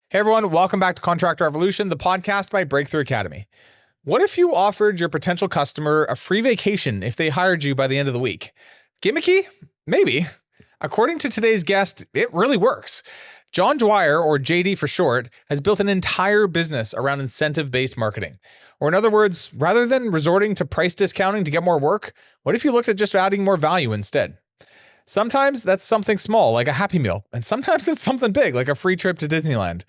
Hey everyone, welcome back to Contractor Revolution, the podcast by Breakthrough Academy. What if you offered your potential customer a free vacation if they hired you by the end of the week? Gimmicky? Maybe. According to today's guest, it really works. John Dwyer, or JD for short, has built an entire business around incentive-based marketing. Or in other words, rather than resorting to price discounting to get more work, what if you looked at just adding more value instead? Sometimes that's something small, like a Happy Meal, and sometimes it's something big, like a free trip to Disneyland.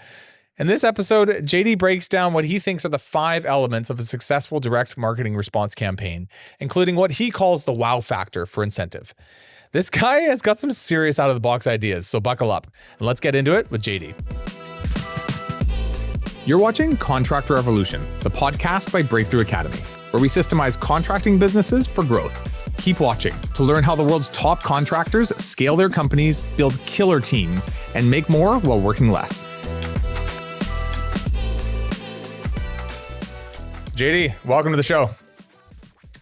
In this episode, JD breaks down what he thinks are the 5 elements of a successful direct marketing response campaign, including what he calls the wow factor for incentive. This guy has got some serious out-of-the-box ideas, so buckle up, and let's get into it with JD. You're watching Contractor Revolution, the podcast by Breakthrough Academy, where we systemize contracting businesses for growth. Keep watching to learn how the world's top contractors scale their companies, build killer teams, and make more while working less. JD, welcome to the show.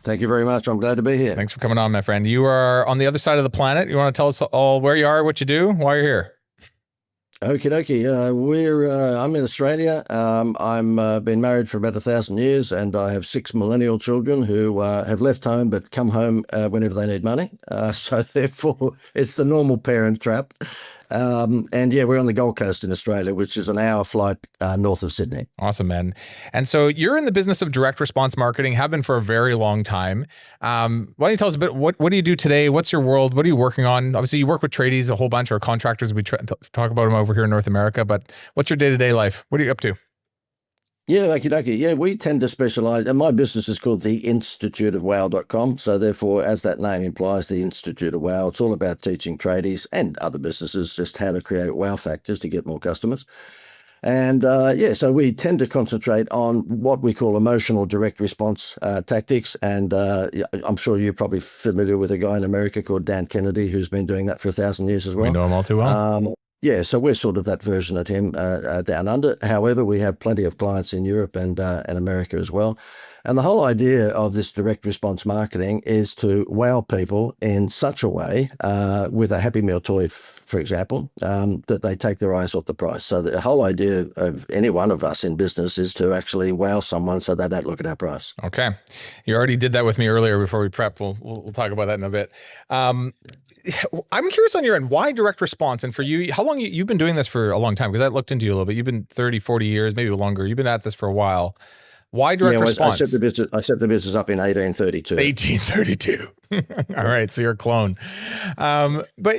Thank you very much. I'm glad to be here. Thanks for coming on, my friend. You are on the other side of the planet. You want to tell us all where you are, what you do, why you're here? Okie dokie. I'm in Australia. I'm been married for about 1,000 years, and I have 6 millennial children who have left home but come home whenever they need money. So therefore, it's the normal parent trap. And yeah, we're on the Gold Coast in Australia, which is an hour flight north of Sydney. Awesome, man. And so you're in the business of direct response marketing, have been for a very long time. Why don't you tell us a bit, what do you do today? What's your world? What are you working on? Obviously, you work with tradies, a whole bunch, or contractors. We talk about them over here in North America, but what's your day-to-day life? What are you up to? Yeah, okie dokie. Yeah, we tend to specialize, and my business is called the Institute of Wow.com. So therefore, as that name implies, the Institute of Wow, it's all about teaching tradies and other businesses just how to create wow factors to get more customers. And so we tend to concentrate on what we call emotional direct response tactics. And I'm sure you're probably familiar with a guy in America called Dan Kennedy, who's been doing that for 1,000 years as well. We know him all too well. Yeah, so we're sort of that version of him down under. However, we have plenty of clients in Europe and America as well. And the whole idea of this direct response marketing is to wow people in such a way with a Happy Meal toy, for example, that they take their eyes off the price. So the whole idea of any one of us in business is to actually wow someone so they don't look at our price. Okay. You already did that with me earlier before we prep. We'll talk about that in a bit. I'm curious on your end, why direct response? And for you, how long you've been doing this for a long time? Because I looked into you a little bit. You've been 30, 40 years, maybe longer. You've been at this for a while. Why direct response? I set the business up in 1832. 1832. All right. So you're a clone. But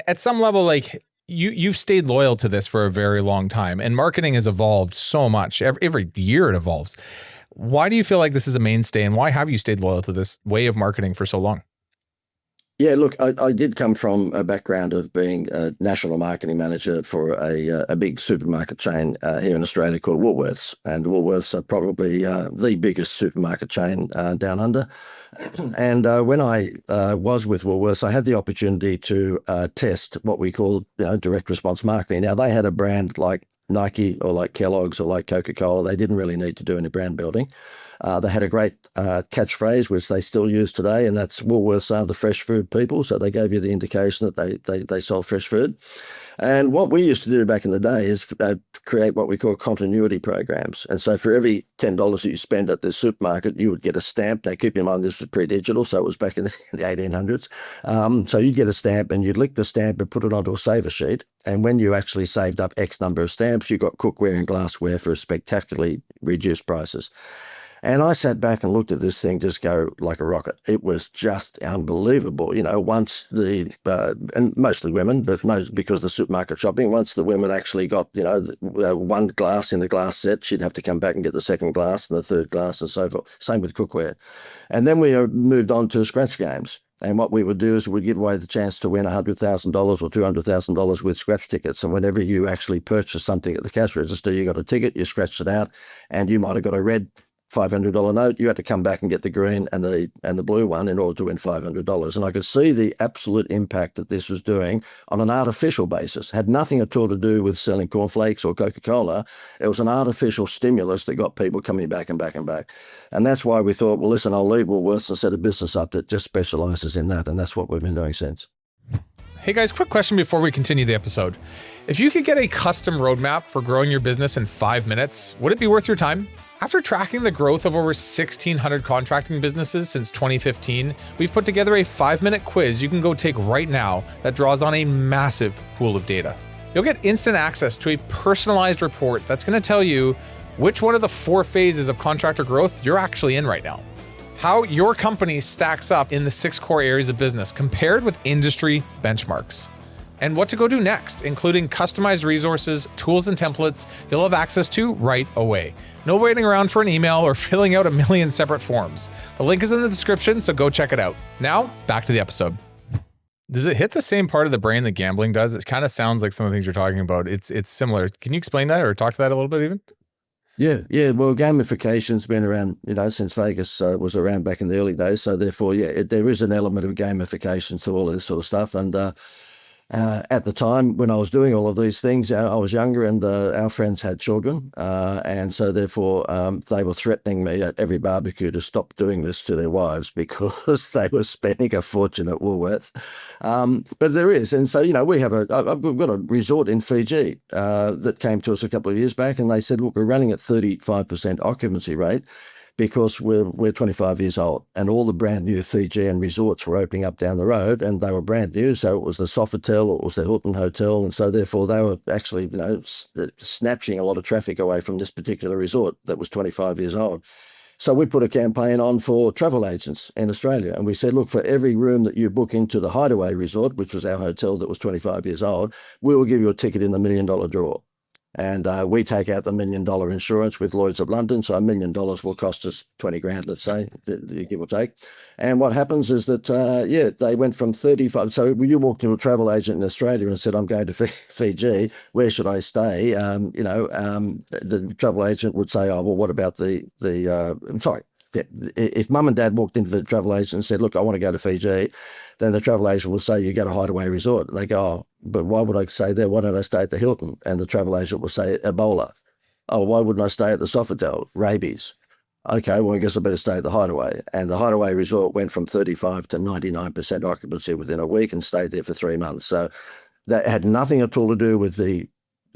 at some level, like you've stayed loyal to this for a very long time, and marketing has evolved so much. Every year it evolves. Why do you feel like this is a mainstay, and why have you stayed loyal to this way of marketing for so long? Yeah, look, I did come from a background of being a national marketing manager for a big supermarket chain here in Australia called Woolworths. And Woolworths are probably the biggest supermarket chain down under. And when I was with Woolworths, I had the opportunity to test what we call direct response marketing. Now, they had a brand like Nike or like Kellogg's or like Coca-Cola. They didn't really need to do any brand building. They had a great catchphrase, which they still use today, and that's Woolworths are the fresh food people. So they gave you the indication that they sold fresh food. And what we used to do back in the day is create what we call continuity programs. And so for every $10 that you spend at the supermarket, you would get a stamp. Now, keep in mind, this was pre-digital, so it was back in the 1800s. So you'd get a stamp, and you'd lick the stamp and put it onto a saver sheet. And when you actually saved up X number of stamps, you got cookware and glassware for spectacularly reduced prices. And I sat back and looked at this thing just go like a rocket. It was just unbelievable. Once and mostly women, but because the supermarket shopping, once the women actually got, one glass in the glass set, she'd have to come back and get the second glass and the third glass and so forth. Same with cookware. And then we moved on to scratch games. And what we would do is we'd give away the chance to win $100,000 or $200,000 with scratch tickets. And whenever you actually purchased something at the cash register, you got a ticket, you scratched it out, and you might have got a red $500 note. You had to come back and get the green and the blue one in order to win $500. And I could see the absolute impact that this was doing on an artificial basis. Had nothing at all to do with selling cornflakes or Coca-Cola. It was an artificial stimulus that got people coming back and back and back. And that's why we thought, well, listen, I'll leave Woolworths and set a business up that just specializes in that. And that's what we've been doing since. Hey guys, quick question before we continue the episode. If you could get a custom roadmap for growing your business in 5 minutes, would it be worth your time? After tracking the growth of over 1,600 contracting businesses since 2015, we've put together a 5-minute quiz you can go take right now that draws on a massive pool of data. You'll get instant access to a personalized report that's going to tell you which one of the 4 phases of contractor growth you're actually in right now. How your company stacks up in the 6 core areas of business compared with industry benchmarks. And what to go do next, including customized resources, tools, and templates you'll have access to right away. No waiting around for an email or filling out a million separate forms. The link is in the description, so go check it out. Now, back to the episode. Does it hit the same part of the brain that gambling does? It kind of sounds like some of the things you're talking about. It's similar. Can you explain that or talk to that a little bit even? Yeah. Well, gamification's been around, since Vegas was around back in the early days. So therefore, there is an element of gamification to all of this sort of stuff. And at the time when I was doing all of these things, I was younger and our friends had children. And so therefore, they were threatening me at every barbecue to stop doing this to their wives because they were spending a fortune at Woolworths. But there is. And so, we've got a resort in Fiji that came to us a couple of years back, and they said, look, we're running at 35% occupancy rate, because we're 25 years old, and all the brand new Fijian resorts were opening up down the road, and they were brand new. So it was the Sofitel, it was the Hilton Hotel, and so therefore they were actually, snatching a lot of traffic away from this particular resort that was 25 years old. So we put a campaign on for travel agents in Australia, and we said, look, for every room that you book into the Hideaway Resort, which was our hotel that was 25 years old, we will give you a ticket in the $1 million draw. And we take out the $1 million insurance with Lloyd's of London. So $1 million will cost us 20 grand, let's say, give or take. And what happens is that, they went from 35. So when you walked into a travel agent in Australia and said, I'm going to Fiji, where should I stay? The travel agent would say, oh, well, what about if mum and dad walked into the travel agent and said, look, I want to go to Fiji, then the travel agent will say, you go to Hideaway Resort. They go, oh, but why would I stay there? Why don't I stay at the Hilton? And the travel agent will say, Ebola. Oh, why wouldn't I stay at the Sofitel? Rabies. Okay, well, I guess I better stay at the Hideaway. And the Hideaway Resort went from 35 to 99% occupancy within a week and stayed there for 3 months. So that had nothing at all to do with the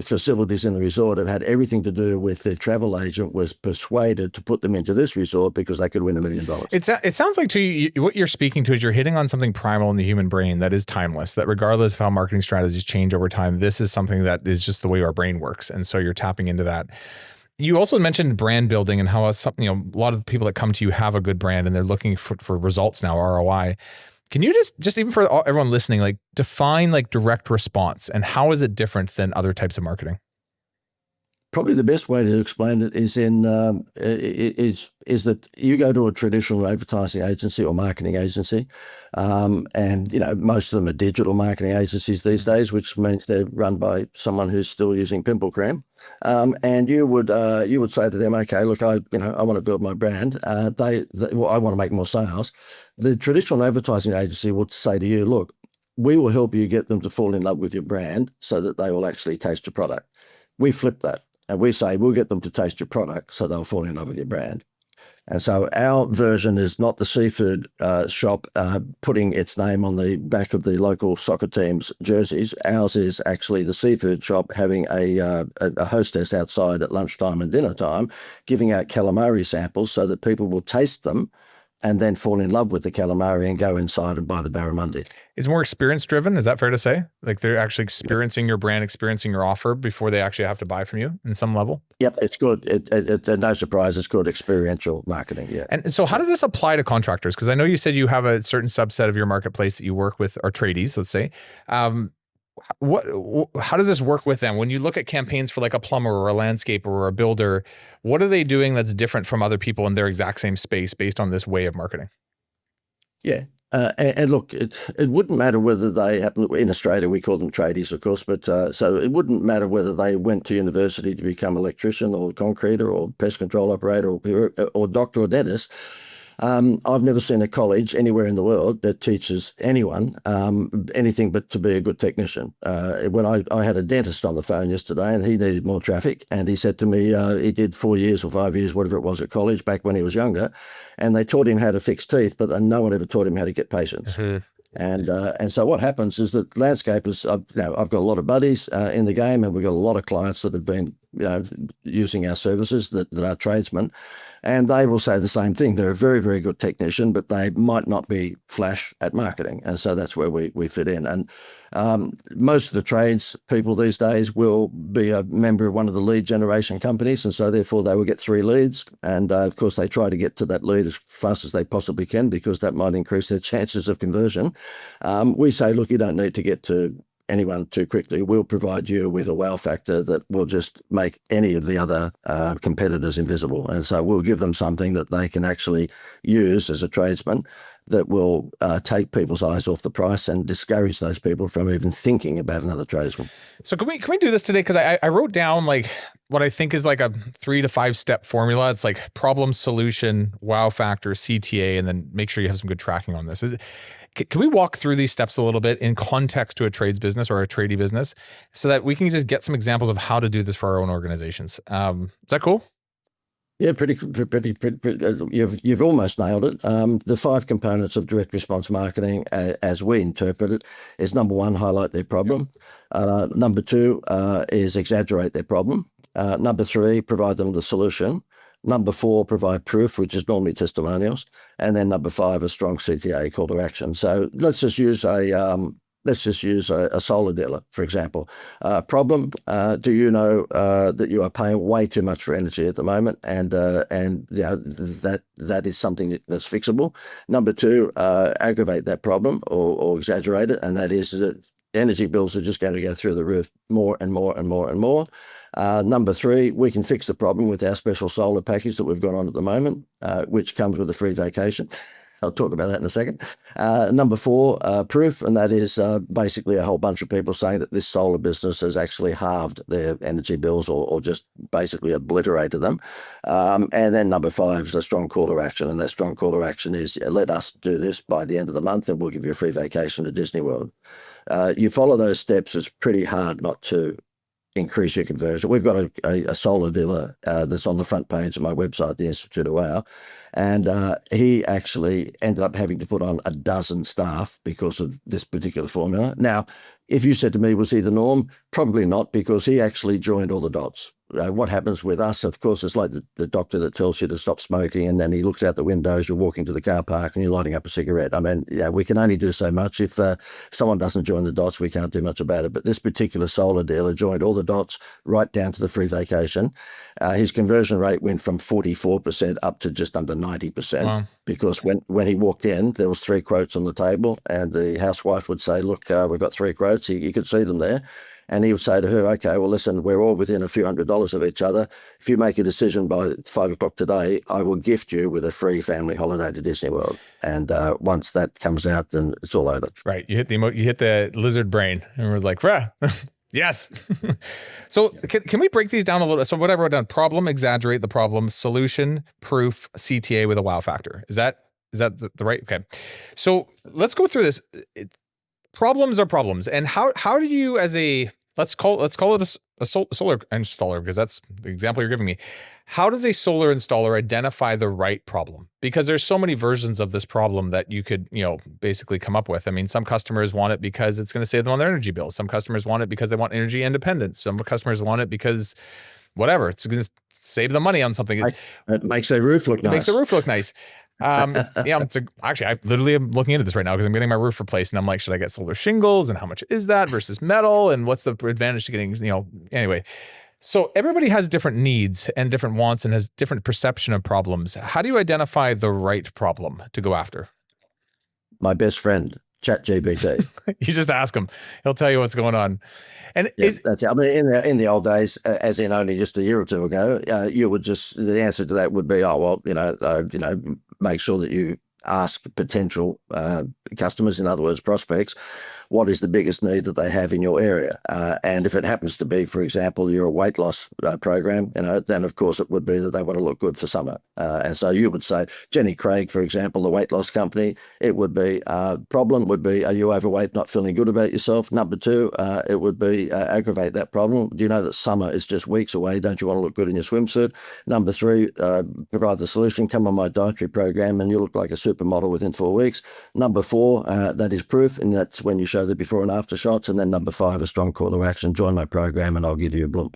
facilities in the resort. It had everything to do with the travel agent was persuaded to put them into this resort because they could win $1 million. It sounds like to you, what you're speaking to is you're hitting on something primal in the human brain that is timeless, that regardless of how marketing strategies change over time, this is something that is just the way our brain works. And so you're tapping into that. You also mentioned brand building and how something, a lot of the people that come to you have a good brand and they're looking for results now, ROI. Can you just even for everyone listening, define direct response and how is it different than other types of marketing? Probably the best way to explain it is is that you go to a traditional advertising agency or marketing agency, and most of them are digital marketing agencies these days, which means they're run by someone who's still using pimple cream. And you would say to them, okay, look, I want to build my brand. I want to make more sales. The traditional advertising agency will say to you, look, we will help you get them to fall in love with your brand so that they will actually taste your product. We flip that. And we say, we'll get them to taste your product so they'll fall in love with your brand. And so our version is not the seafood shop putting its name on the back of the local soccer team's jerseys. Ours is actually the seafood shop having a hostess outside at lunchtime and dinner time, giving out calamari samples so that people will taste them and then fall in love with the calamari and go inside and buy the barramundi. It's more experience driven. Is that fair to say? They're actually experiencing your brand, experiencing your offer before they actually have to buy from you in some level? Yep, it's good. No surprise, it's good experiential marketing, yeah. And so how does this apply to contractors? Because I know you said you have a certain subset of your marketplace that you work with, or tradies, let's say. How does this work with them? When you look at campaigns for a plumber or a landscaper or a builder, what are they doing that's different from other people in their exact same space based on this way of marketing? Yeah. And look, it wouldn't matter whether they happen, in Australia, we call them tradies, of course, but so it wouldn't matter whether they went to university to become electrician or concreter or pest control operator or doctor or dentist. I've never seen a college anywhere in the world that teaches anyone anything but to be a good technician. When I had a dentist on the phone yesterday and he needed more traffic, and he said to me he did 4 years or 5 years, whatever it was, at college back when he was younger, and they taught him how to fix teeth, but no one ever taught him how to get patients. And so what happens is that landscapers, I've got a lot of buddies in the game, and we've got a lot of clients that have been using our services that are tradesmen, and they will say the same thing. They're a very, very good technician, but they might not be flash at marketing, and so that's where we fit in. And most of the trades people these days will be a member of one of the lead generation companies, and so therefore they will get 3 leads, and of course they try to get to that lead as fast as they possibly can, because that might increase their chances of conversion. We say, look, you don't need to get to anyone too quickly. We'll provide you with a wow factor that will just make any of the other competitors invisible. And so we'll give them something that they can actually use as a tradesman that will take people's eyes off the price and discourage those people from even thinking about another tradesman. So can we do this today? Because I wrote down like what I think is like a 3 to 5 step formula. It's like problem, solution, wow factor, CTA, and then make sure you have some good tracking on this. Can we walk through these steps a little bit in context to a trades business or a tradie business so that we can just get some examples of how to do this for our own organizations? Is that cool? Yeah, pretty. You've almost nailed it. The 5 components of direct response marketing, as we interpret it, is number 1, highlight their problem. Number 2 is exaggerate their problem. Number 3, provide them the solution. Number 4, provide proof, which is normally testimonials. And then number 5, a strong CTA, call to action. So let's just use a solar dealer, for example. Problem, do you know that you are paying way too much for energy at the moment? And that is something that's fixable. Number 2, aggravate that problem or exaggerate it. And that is that energy bills are just going to go through the roof more and more and more and more. Number 3, we can fix the problem with our special solar package that we've got on at the moment, which comes with a free vacation. I'll talk about that in a second. Number 4, proof, and that is basically a whole bunch of people saying that this solar business has actually halved their energy bills or just basically obliterated them. And then number 5 is a strong call to action, and that strong call to action is let us do this by the end of the month and we'll give you a free vacation to Disney World. You follow those steps, it's pretty hard not to increase your conversion. We've got a solar dealer that's on the front page of my website, the Institute of Wow, and he actually ended up having to put on a dozen staff because of this particular formula. Now, if you said to me, was he the norm? Probably not, because he actually joined all the dots. What happens with us, of course, is like the doctor that tells you to stop smoking, and then he looks out the windows, you're walking to the car park and you're lighting up a cigarette. I mean, yeah, we can only do so much. If someone doesn't join the dots, we can't do much about it. But this particular solar dealer joined all the dots right down to the free vacation. His conversion rate went from 44% up to just under 90%. Wow. Because when he walked in, there was 3 quotes on the table, and the housewife would say, look, we've got 3 quotes. You could see them there. And he would say to her, okay, well, listen, we're all within a few $100s of each other. If you make a decision by 5 o'clock today, I will gift you with a free family holiday to Disney World. And once that comes out, then it's all over. Right. You hit the lizard brain, and we're like, rah. Yes. So can we break these down a little? So what I wrote down: problem, exaggerate the problem, solution, proof, CTA with a wow factor. Is that the right? Okay. So let's go through this. Problems are problems. And how do you, as a, let's call it a solar installer, because that's the example you're giving me. How does a solar installer identify the right problem? Because there's so many versions of this problem that you could, basically come up with. I mean, some customers want it because it's going to save them on their energy bill. Some customers want it because they want energy independence. Some customers want it because whatever, it's going to save them money on something. It makes their roof look nice. It makes the roof look nice. Actually, I literally am looking into this right now because I'm getting my roof replaced, and I'm like, should I get solar shingles, and how much is that versus metal, and what's the advantage to getting, anyway. So everybody has different needs and different wants and has different perception of problems. How do you identify the right problem to go after? My best friend, ChatGPT. You just ask him; he'll tell you what's going on. And that's it. I mean, in the old days, as in only just a year or two ago, you would the answer to that would be, make sure that you ask potential customers, in other words, prospects, what is the biggest need that they have in your area. And if it happens to be, for example, you're a weight loss program, then of course it would be that they want to look good for summer. And so you would say, Jenny Craig, for example, the weight loss company, it would be, problem would be, are you overweight, not feeling good about yourself? Number two, it would be aggravate that problem. Do you know that summer is just weeks away? Don't you want to look good in your swimsuit? Number three, provide the solution, come on my dietary program and you look like a supermodel within 4 weeks. Number four, that is proof, and that's when you show the before and after shots. And then number five, a strong call to action, join my program and I'll give you a bloom.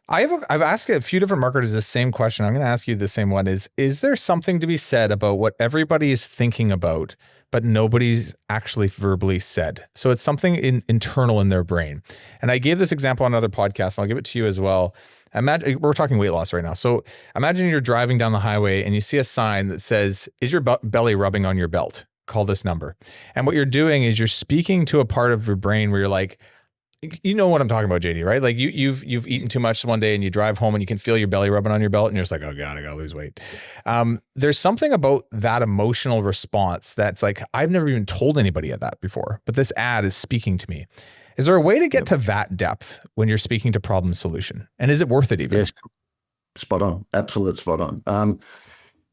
I've asked a few different marketers the same question. I'm going to ask you the same one is there something to be said about what everybody is thinking about, but nobody's actually verbally said? So it's something internal in their brain. And I gave this example on another podcast, and I'll give it to you as well. Imagine we're talking weight loss right now. So imagine you're driving down the highway and you see a sign that says, is your belly rubbing on your belt? Call this number. And what you're doing is you're speaking to a part of your brain where you're like, you know what I'm talking about, JD, right? Like you've eaten too much one day and you drive home and you can feel your belly rubbing on your belt and you're just like, oh God, I gotta lose weight. There's something about that emotional response that's like, I've never even told anybody of that before, but this ad is speaking to me. Is there a way to get to that depth when you're speaking to problem solution? And is it worth it even? Yes, spot on, absolute spot on.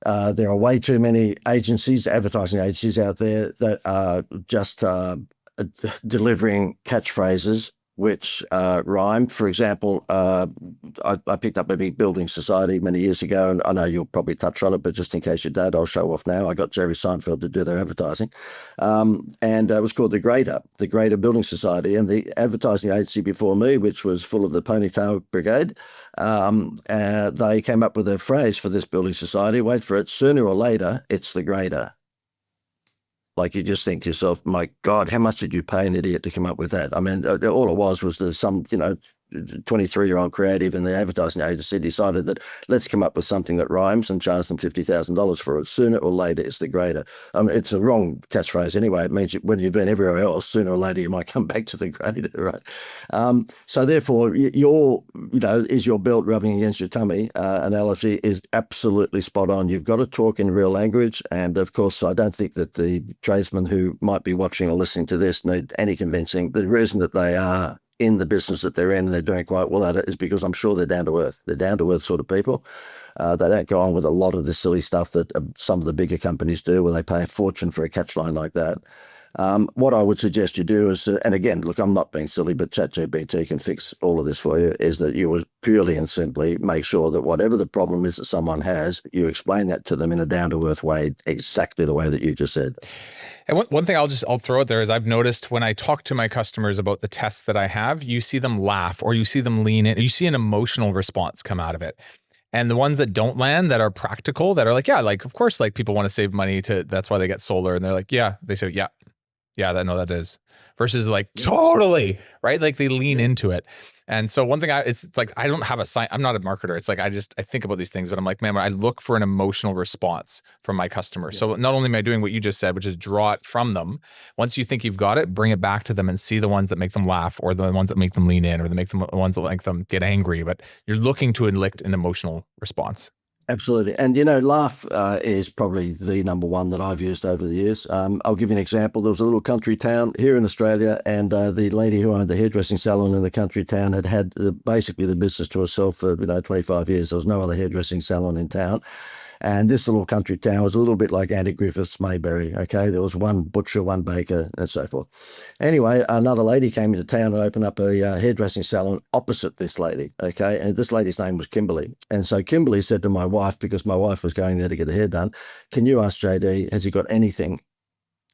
There are way too many agencies, advertising agencies out there that are just delivering catchphrases which rhyme. For example, I picked up a big building society many years ago, and I know you'll probably touch on it, but just in case you don't, I'll show off now. I got Jerry Seinfeld to do their advertising, and it was called the Greater Building Society. And the advertising agency before me, which was full of the ponytail brigade, they came up with a phrase for this building society. Wait for it. Sooner or later, it's the greater. Like you just think to yourself, my God, how much did you pay an idiot to come up with that? I mean, all it was some, 23-year-old creative in the advertising agency decided that let's come up with something that rhymes and charge them $50,000 for it. Sooner or later, it's the greater. It's a wrong catchphrase anyway. It means when you've been everywhere else, sooner or later, you might come back to the greater, right? So therefore, is your belt rubbing against your tummy analogy is absolutely spot on. You've got to talk in real language. And of course, I don't think that the tradesmen who might be watching or listening to this need any convincing. The reason that they are in the business that they're in and they're doing quite well at it is because I'm sure they're down to earth. They're down to earth sort of people. They don't go on with a lot of the silly stuff that some of the bigger companies do, where they pay a fortune for a catchline like that. What I would suggest you do is, and again, look, I'm not being silly, but ChatGPT can fix all of this for you, is that you would purely and simply make sure that whatever the problem is that someone has, you explain that to them in a down-to-earth way, exactly the way that you just said. And one thing I'll throw out there is I've noticed when I talk to my customers about the tests that I have, you see them laugh or you see them lean in, you see an emotional response come out of it. And the ones that don't land, that are practical, that are like, yeah, like, of course, like people want to save money that's why they get solar. And they're like, yeah, they say, yeah, that is, versus like, totally, right? Like they lean into it. And so one thing it's like, I don't have I'm not a marketer. It's like, I think about these things, but I'm like, man, I look for an emotional response from my customer. Yeah. So not only am I doing what you just said, which is draw it from them. Once you think you've got it, bring it back to them and see the ones that make them laugh, or the ones that make them lean in, or the ones that make them get angry, but you're looking to elicit an emotional response. Absolutely. And, laugh is probably the number one that I've used over the years. I'll give you an example. There was a little country town here in Australia, and the lady who owned the hairdressing salon in the country town had basically the business to herself for, 25 years. There was no other hairdressing salon in town. And this little country town was a little bit like Andy Griffith's Mayberry, okay? There was one butcher, one baker, and so forth. Anyway, another lady came into town and opened up a hairdressing salon opposite this lady, okay? And this lady's name was Kimberly. And so Kimberly said to my wife, because my wife was going there to get her hair done, can you ask JD, has he got anything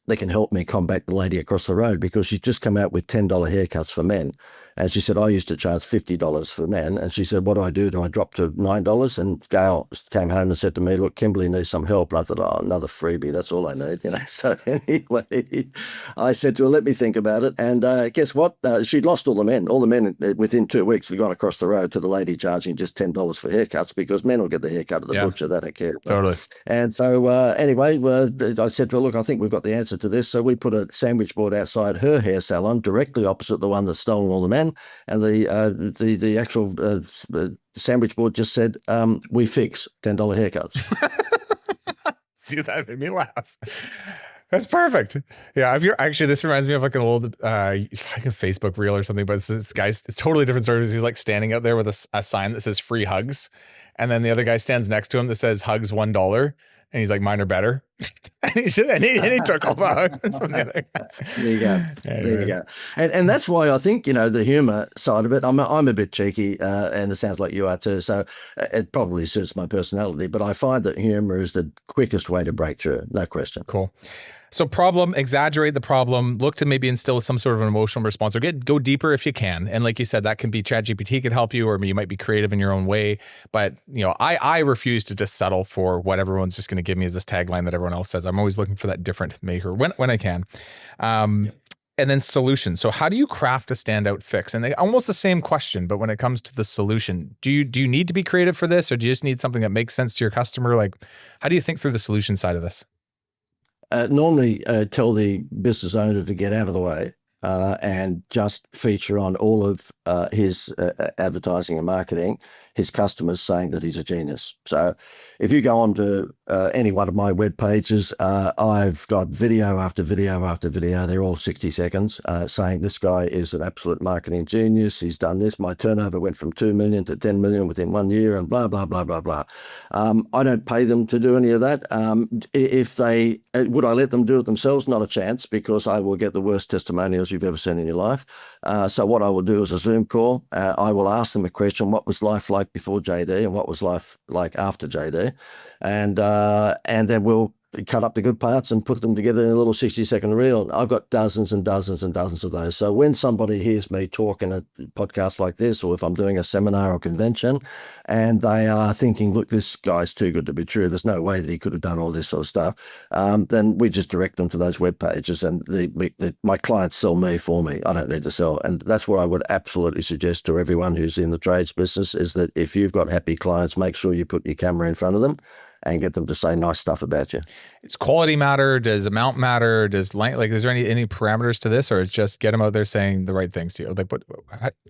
that can help me combat the lady across the road, because she's just come out with $10 haircuts for men. And she said, I used to charge $50 for men. And she said, what do I do? Do I drop to $9? And Gail came home and said to me, look, Kimberly needs some help. And I thought, oh, another freebie. That's all I need. So anyway, I said to her, let me think about it. And guess what? She'd lost all the men. All the men within 2 weeks had gone across the road to the lady charging just $10 for haircuts, because men will get the haircut of the butcher. They don't care. Totally. And so anyway, I said to her, look, I think we've got the answer to this. So we put a sandwich board outside her hair salon, directly opposite the one that's stolen all the men. And the actual sandwich board just said, we fix $10 haircuts. See, that made me laugh. That's perfect. Yeah, if you're actually, this reminds me of like an old like a Facebook reel or something, but this guy's, it's totally different stories. He's like standing out there with a sign that says free hugs. And then the other guy stands next to him that says hugs $1. And he's like, mine are better. and he took all the hugs from the other guy. There you go. Anyway. There you go. And that's why I think, the humor side of it, I'm a bit cheeky, and it sounds like you are too. So it probably suits my personality, but I find that humor is the quickest way to break through. No question. Cool. So problem, exaggerate the problem, look to maybe instill some sort of an emotional response, or go deeper if you can. And like you said, that can be ChatGPT could help you, or you might be creative in your own way. But I refuse to just settle for what everyone's just going to give me as this tagline that everyone else says. I'm always looking for that different maker when I can. And then solution. So how do you craft a standout fix? And almost the same question, but when it comes to the solution, do you need to be creative for this, or do you just need something that makes sense to your customer? Like, how do you think through the solution side of this? Normally tell the business owner to get out of the way and just feature on all of his advertising and marketing, his customers saying that he's a genius. So if you go on to any one of my web pages, I've got video after video after video. They're all 60 seconds saying this guy is an absolute marketing genius. He's done this. My turnover went from 2 million to 10 million within 1 year, and blah, blah, blah, blah, blah. I don't pay them to do any of that. If they, would I let them do it themselves? Not a chance, because I will get the worst testimonials you've ever seen in your life. So what I will do is a Zoom call. I will ask them a question: what was life like before JD, and what was life like after JD? And then we'll cut up the good parts and put them together in a little 60-second reel. I've got dozens and dozens and dozens of those. So when somebody hears me talk in a podcast like this, or if I'm doing a seminar or convention, and they are thinking, look, this guy's too good to be true, there's no way that he could have done all this sort of stuff, then we just direct them to those web pages, and my clients sell me for me. I don't need to sell. And that's what I would absolutely suggest to everyone who's in the trades business, is that if you've got happy clients, make sure you put your camera in front of them and get them to say nice stuff about you. Does quality matter? Does amount matter? Does is there any parameters to this, or it's just get them out there saying the right things to you? Like,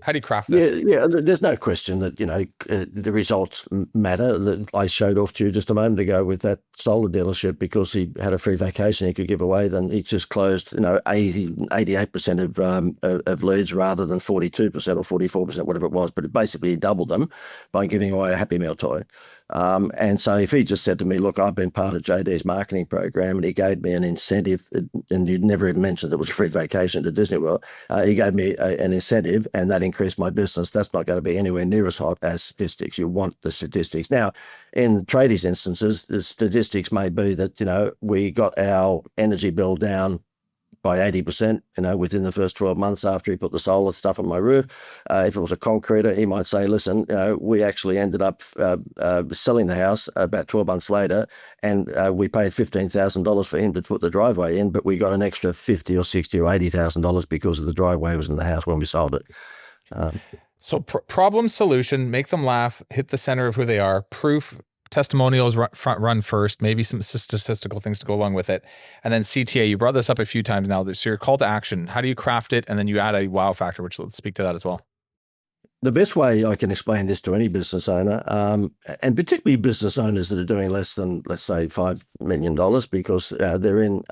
how do you craft this? Yeah, there's no question that, the results matter. That I showed off to you just a moment ago with that solar dealership, because he had a free vacation he could give away. Then he just closed, 88% of leads rather than 42% or 44%, whatever it was. But basically he doubled them by giving away a Happy Meal toy. And so if he just said to me, look, I've been part of JD's marketing program, and he gave me an incentive, and you'd never even mentioned it was a free vacation to Disney World. He gave me an incentive, and that increased my business. That's not going to be anywhere near as hot as statistics. You want the statistics. Now, in tradies instances, the statistics may be that, we got our energy bill down by 80%, within the first 12 months after he put the solar stuff on my roof. If it was a concreter, he might say, listen, we actually ended up selling the house about 12 months later, and we paid $15,000 for him to put the driveway in, but we got an extra $50,000 or $60,000 or $80,000 because of the driveway was in the house when we sold it. So problem, solution, make them laugh, hit the center of who they are, proof, testimonials run first, maybe some statistical things to go along with it. And then CTA, you brought this up a few times now. So your call to action, how do you craft it? And then you add a wow factor, which let's speak to that as well. The best way I can explain this to any business owner, and particularly business owners that are doing less than, let's say, $5 million, because they're in,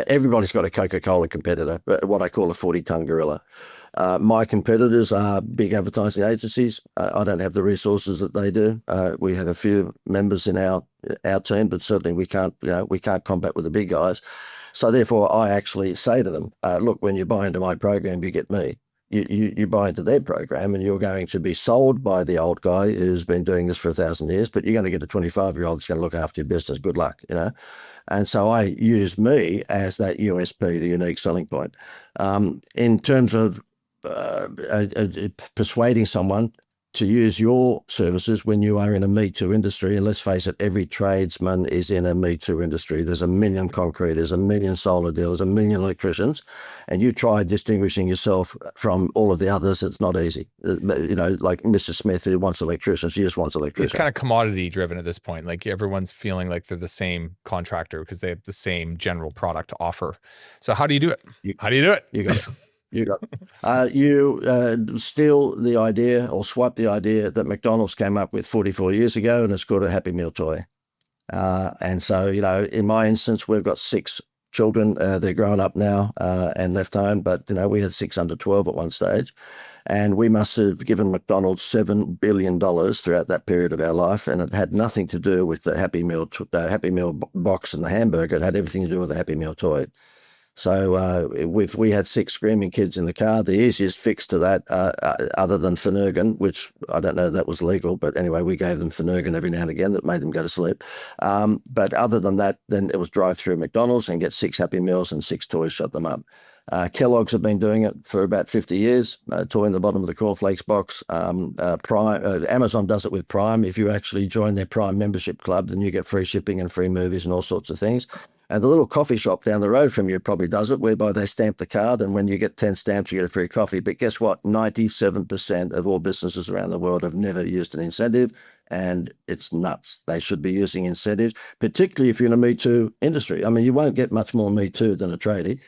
everybody's got a Coca-Cola competitor, what I call a 40-ton gorilla. My competitors are big advertising agencies. I don't have the resources that they do. We have a few members in our team, but certainly we can't combat with the big guys. So therefore, I actually say to them, look, when you buy into my program, you get me. You buy into their program, and you're going to be sold by the old guy who's been doing this for 1,000 years, but you're going to get a 25-year-old that's going to look after your business. Good luck, And so I use me as that USP, the unique selling point. In terms of persuading someone to use your services when you are in a Me Too industry, and let's face it, every tradesman is in a Me Too industry. There's a million concreters, a million solar dealers, a million electricians, and you try distinguishing yourself from all of the others. It's not easy. Like Mrs. Smith, who wants electricians, she just wants electricians. It's kind of commodity driven at this point. Like everyone's feeling like they're the same contractor because they have the same general product to offer. So how do you do it? How do you do it? You got it. You steal the idea or swipe the idea that McDonald's came up with 44 years ago, and it's called a Happy Meal toy. And so, in my instance, we've got 6 children. They're grown up now and left home, but, we had 6 under 12 at one stage. And we must have given McDonald's $7 billion throughout that period of our life. And it had nothing to do with the Happy Meal box and the hamburger. It had everything to do with the Happy Meal toy. So we had 6 screaming kids in the car. The easiest fix to that, other than Finurgan, which I don't know if that was legal, but anyway, we gave them Finurgan every now and again that made them go to sleep. But other than that, then it was drive through McDonald's and get 6 Happy Meals and 6 toys, shut them up. Kellogg's have been doing it for about 50 years, toy in the bottom of the cornflakes box. Prime, Amazon does it with Prime. If you actually join their Prime membership club, then you get free shipping and free movies and all sorts of things. And the little coffee shop down the road from you probably does it, whereby they stamp the card, and when you get 10 stamps, you get a free coffee. But guess what? 97% of all businesses around the world have never used an incentive, and it's nuts. They should be using incentives, particularly if you're in a Me Too industry. I mean, you won't get much more Me Too than a tradie.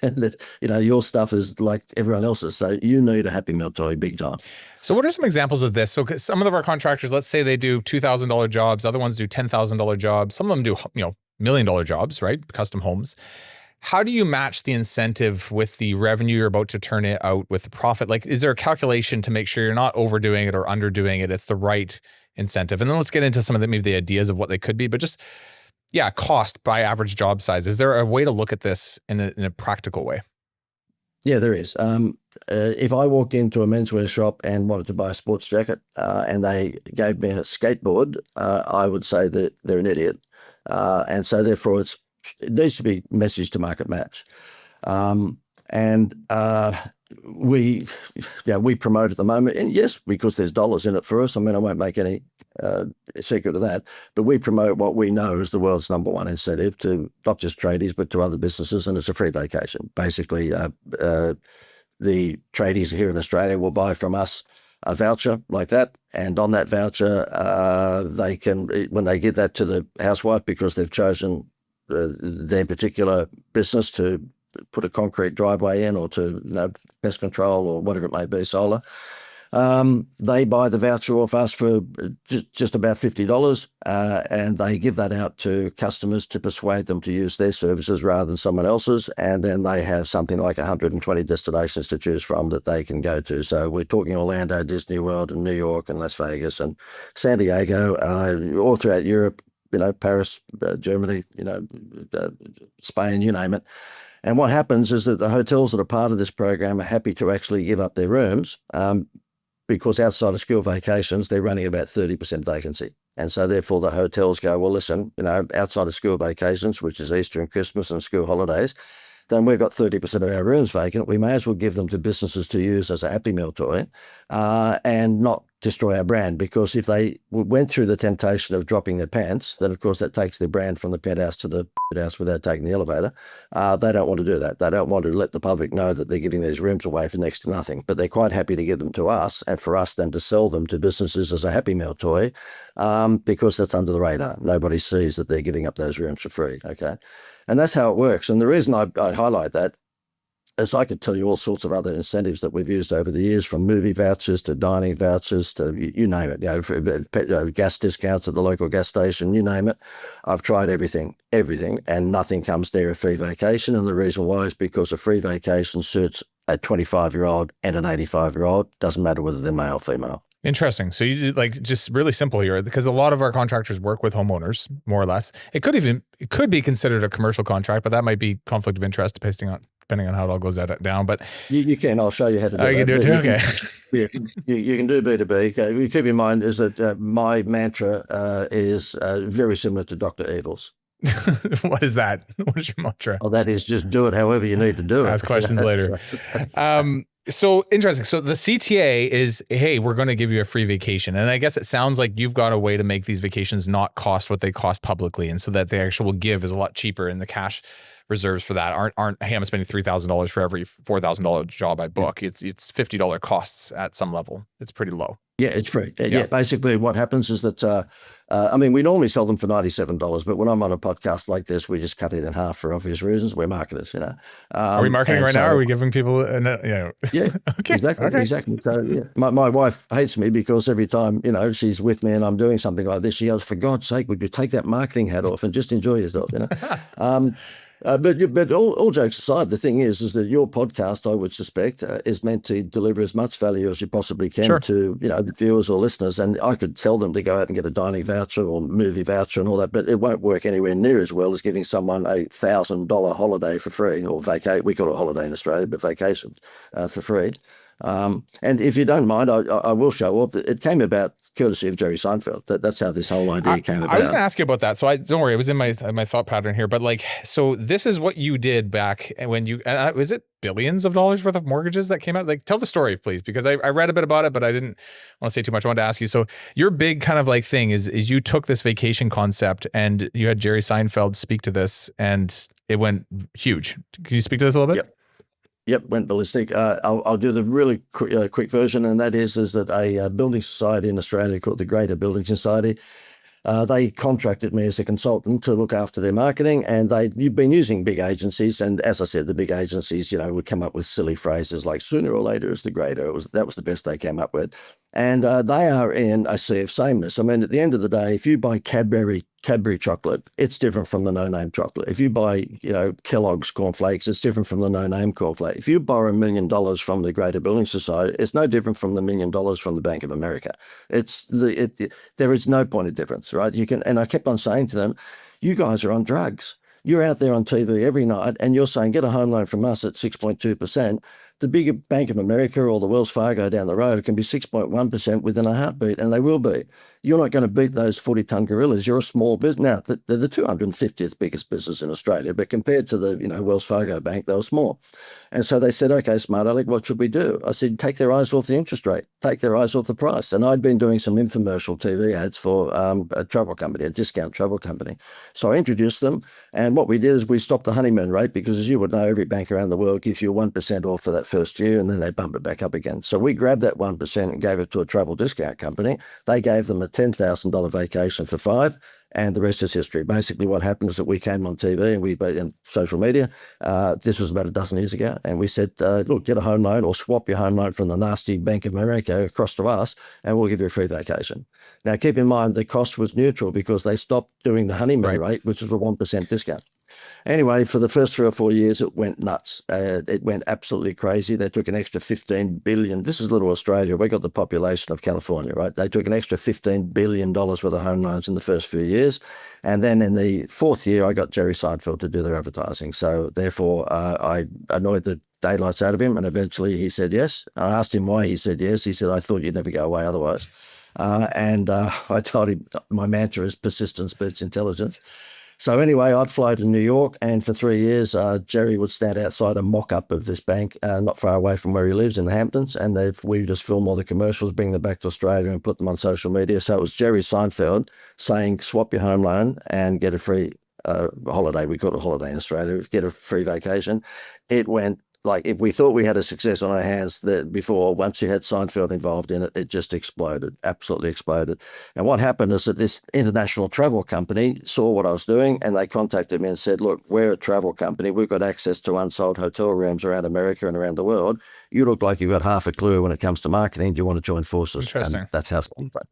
Your stuff is like everyone else's, so you need a Happy Meal toy big time. So what are some examples of this? So some of our contractors, let's say they do $2,000 jobs, other ones do $10,000 jobs. Some of them do, $1 million jobs, right? Custom homes. How do you match the incentive with the revenue you're about to turn it out with the profit? Like, is there a calculation to make sure you're not overdoing it or underdoing it? It's the right incentive. And then let's get into some of maybe the ideas of what they could be, but just, cost by average job size. Is there a way to look at this in a practical way? Yeah, there is. If I walked into a menswear shop and wanted to buy a sports jacket and they gave me a skateboard, I would say that they're an idiot. And so therefore it needs to be message to market match. We promote at the moment, and yes, because there's dollars in it for us. I mean, I won't make any secret of that, but we promote what we know is the world's #1 incentive to not just tradies, but to other businesses, and it's a free vacation. Basically, the tradies here in Australia will buy from us a voucher like that, and on that voucher, they can, when they give that to the housewife because they've chosen their particular business to put a concrete driveway in, or to pest control or whatever it may be, solar, they buy the voucher off us for just about $50, and they give that out to customers to persuade them to use their services rather than someone else's, and then they have something like 120 destinations to choose from that they can go to. So we're talking Orlando, Disney World, and New York, and Las Vegas, and San Diego, all throughout Europe, Paris, Germany, Spain, you name it. And what happens is that the hotels that are part of this program are happy to actually give up their rooms because outside of school vacations, they're running about 30% vacancy. And so therefore the hotels go, well, listen, outside of school vacations, which is Easter and Christmas and school holidays, then we've got 30% of our rooms vacant. We may as well give them to businesses to use as a Happy Meal toy and not destroy our brand, because if they went through the temptation of dropping their pants, then of course that takes their brand from the penthouse to the house without taking the elevator. They don't want to do that. They don't want to let the public know that they're giving these rooms away for next to nothing, but they're quite happy to give them to us, and for us then to sell them to businesses as a Happy Meal toy because that's under the radar. Nobody sees that they're giving up those rooms for free, okay? And that's how it works. And the reason I highlight that is I could tell you all sorts of other incentives that we've used over the years, from movie vouchers to dining vouchers to you name it, gas discounts at the local gas station, you name it. I've tried everything, and nothing comes near a free vacation. And the reason why is because a free vacation suits a 25-year-old and an 85-year-old. Doesn't matter whether they're male or female. Interesting. So you just really simple here, because a lot of our contractors work with homeowners, more or less. It could be considered a commercial contract, but that might be conflict of interest depending on how it all goes down. But you can. I'll show you how to do that. You can do it too? Okay. You can do B2B. Okay. Keep in mind is that my mantra is very similar to Dr. Evil's. What is that? What is your mantra? Oh, that is just do it however you need to do it. Ask questions later. So interesting. So the CTA is, hey, we're going to give you a free vacation. And I guess it sounds like you've got a way to make these vacations not cost what they cost publicly, and so that the actual give is a lot cheaper, and the cash reserves for that aren't hey, I'm spending $3,000 for every $4,000 job I book. It's $50 costs at some level. It's pretty low. Yeah, it's free. Yeah. Basically what happens is that, I mean, we normally sell them for $97, but when I'm on a podcast like this, we just cut it in half for obvious reasons. We're marketers, you know. Are we marketing And right now? Are so, we giving people yeah, Okay. exactly. So, yeah, my wife hates me because every time, you know, she's with me and I'm doing something like this, she goes, for God's sake, would you take that marketing hat off and just enjoy yourself, you know? Um, but all jokes aside, the thing is that your podcast, I would suspect, is meant to deliver as much value as you possibly can Sure. to, you know, the viewers or listeners. And I could tell them to go out and get a dining voucher or movie voucher and all that, but it won't work anywhere near as well as giving someone $1,000 holiday for free, or we call it a holiday in Australia, but vacation for free. And if you don't mind, I will show up. It came about courtesy of Jerry Seinfeld. That's how this whole idea came about. I was going to ask you about that. So don't worry, it was in my thought pattern here. But like, so this is what you did back when you was it billions of dollars worth of mortgages that came out? Like, tell the story, please, because I read a bit about it, but I didn't want to say too much. I wanted to ask you. So your big kind of like thing is you took this vacation concept and you had Jerry Seinfeld speak to this, and it went huge. Can you speak to this a little bit? Yep, went ballistic. I'll do the really quick version, and that is that a building society in Australia called the Greater Building Society, they contracted me as a consultant to look after their marketing, and you've been using big agencies, and as I said, the big agencies, you know, would come up with silly phrases like "sooner or later is the greater." That was the best they came up with, and they are in a sea of sameness. I mean, at the end of the day, if you buy Cadbury chocolate, it's different from the no-name chocolate. If you buy, you know, Kellogg's cornflakes, it's different from the no-name cornflake. If you borrow $1 million from the Greater Building Society, it's no different from the $1 million from the Bank of America. There is no point of difference, right? And I kept on saying to them, you guys are on drugs. You're out there on TV every night and you're saying, get a home loan from us at 6.2%. The bigger Bank of America or the Wells Fargo down the road can be 6.1% within a heartbeat, and they will be. You're not going to beat those 40-ton gorillas. You're a small business. Now, they're the 250th biggest business in Australia, but compared to the, you know, Wells Fargo Bank, they were small. And so they said, okay, smart Alec, what should we do? I said, take their eyes off the interest rate, take their eyes off the price. And I'd been doing some infomercial TV ads for a travel company, a discount travel company. So I introduced them, and what we did is we stopped the honeymoon rate, because as you would know, every bank around the world gives you 1% off for that first year, and then they bump it back up again. So we grabbed that 1% and gave it to a travel discount company. They gave them a $10,000 vacation for 5, and the rest is history. Basically, what happened is that we came on TV and in social media. This was about a dozen years ago, and we said, look, get a home loan or swap your home loan from the nasty Bank of America across to us, and we'll give you a free vacation. Now, keep in mind, the cost was neutral because they stopped doing the honeymoon rate, which was a 1% discount. Anyway, for the first 3 or 4 years, it went nuts. It went absolutely crazy. They took an extra $15 billion. This is little Australia. We got the population of California, right? They took an extra $15 billion worth of home loans in the first few years. And then in the 4th year, I got Jerry Seinfeld to do their advertising. So therefore, I annoyed the daylights out of him. And eventually he said yes. I asked him why he said yes. He said, I thought you'd never go away otherwise. I told him my mantra is persistence beats intelligence. So anyway, I'd fly to New York, and for 3 years, Jerry would stand outside a mock-up of this bank not far away from where he lives in the Hamptons, and we just film all the commercials, bring them back to Australia and put them on social media. So it was Jerry Seinfeld saying, swap your home loan and get a free holiday. We call it a holiday in Australia, get a free vacation. It went like, if we thought we had a success on our hands before, once you had Seinfeld involved in it, it just exploded, absolutely exploded. And what happened is that this international travel company saw what I was doing, and they contacted me and said, look, we're a travel company. We've got access to unsold hotel rooms around America and around the world. You look like you've got half a clue when it comes to marketing. Do you want to join forces? Interesting.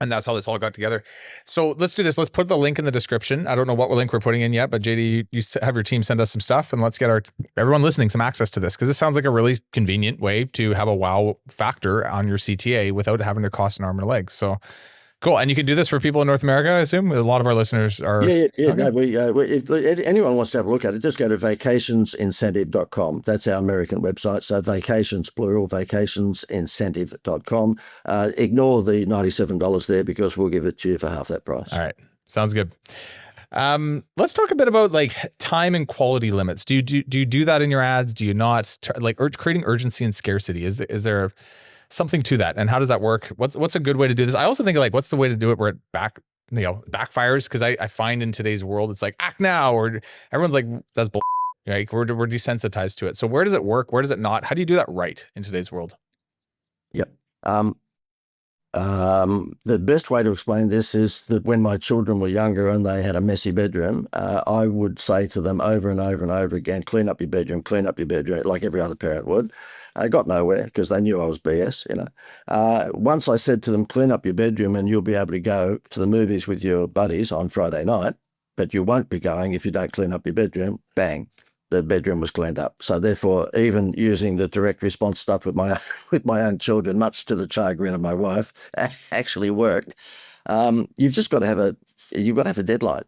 And that's how this all got together. So let's do this. Let's put the link in the description. I don't know what link we're putting in yet, but JD, you have your team send us some stuff, and let's get everyone listening some access to this, because this sounds like a really convenient way to have a wow factor on your CTA without having to cost an arm and a leg. So cool. And you can do this for people in North America, I assume. A lot of our listeners are. Yeah. Okay. No, if anyone wants to have a look at it, just go to vacationsincentive.com. That's our American website. So vacations, plural, vacationsincentive.com. Ignore the $97 there, because we'll give it to you for half that price. All right. Sounds good. Let's talk a bit about like time and quality limits. Do you do that in your ads? Do you not? Like creating urgency and scarcity? Is there something to that? And how does that work? What's a good way to do this? I also think, like, what's the way to do it where it backfires? Because I find in today's world, it's like act now, or everyone's like, that's bull. Like we're desensitized to it. So where does it work? Where does it not? How do you do that right in today's world? Yep. The best way to explain this is that when my children were younger and they had a messy bedroom, I would say to them over and over and over again, clean up your bedroom, like every other parent would. I got nowhere because they knew I was BS, you know. Once I said to them, clean up your bedroom and you'll be able to go to the movies with your buddies on Friday night, but you won't be going if you don't clean up your bedroom, bang, the bedroom was cleaned up. So therefore, even using the direct response stuff with my with my own children, much to the chagrin of my wife, actually worked. You've just got to have a deadline.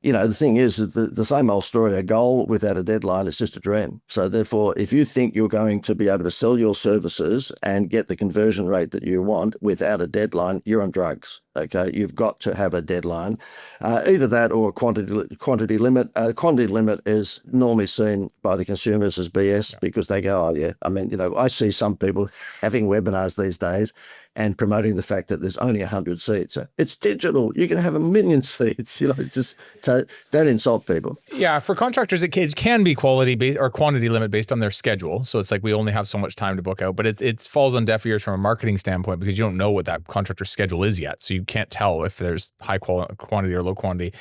You know, the thing is the same old story. A goal without a deadline is just a dream. So therefore, if you think you're going to be able to sell your services and get the conversion rate that you want without a deadline, you're on drugs. Okay, you've got to have a deadline, either that or a quantity limit. Quantity limit is normally seen by the consumers as BS because they go, oh yeah. I mean, you know, I see some people having webinars these days and promoting the fact that there's only 100 seats. It's digital. You can have 1 million seats. You know, just so don't insult people. Yeah, for contractors, it can be quality based or quantity limit based on their schedule. So it's like we only have so much time to book out, but it falls on deaf ears from a marketing standpoint because you don't know what that contractor's schedule is yet. So you can't tell if there's high quantity or low quantity.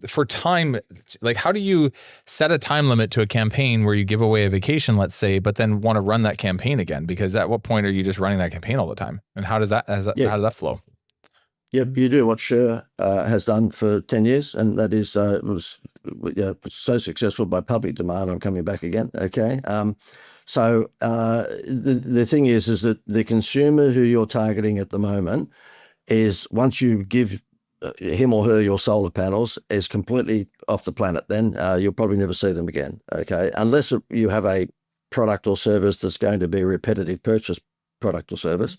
For time, like how do you set a time limit to a campaign where you give away a vacation, let's say, but then want to run that campaign again? Because at what point are you just running that campaign all the time? And how does that flow? Yep, you do what Sher has done for 10 years, and that is was so successful by public demand. I'm coming back again. Okay. So the thing is that the consumer who you're targeting at the moment is once you give him or her your solar panels is completely off the planet. Then you'll probably never see them again. Okay, unless you have a product or service that's going to be a repetitive purchase product or service.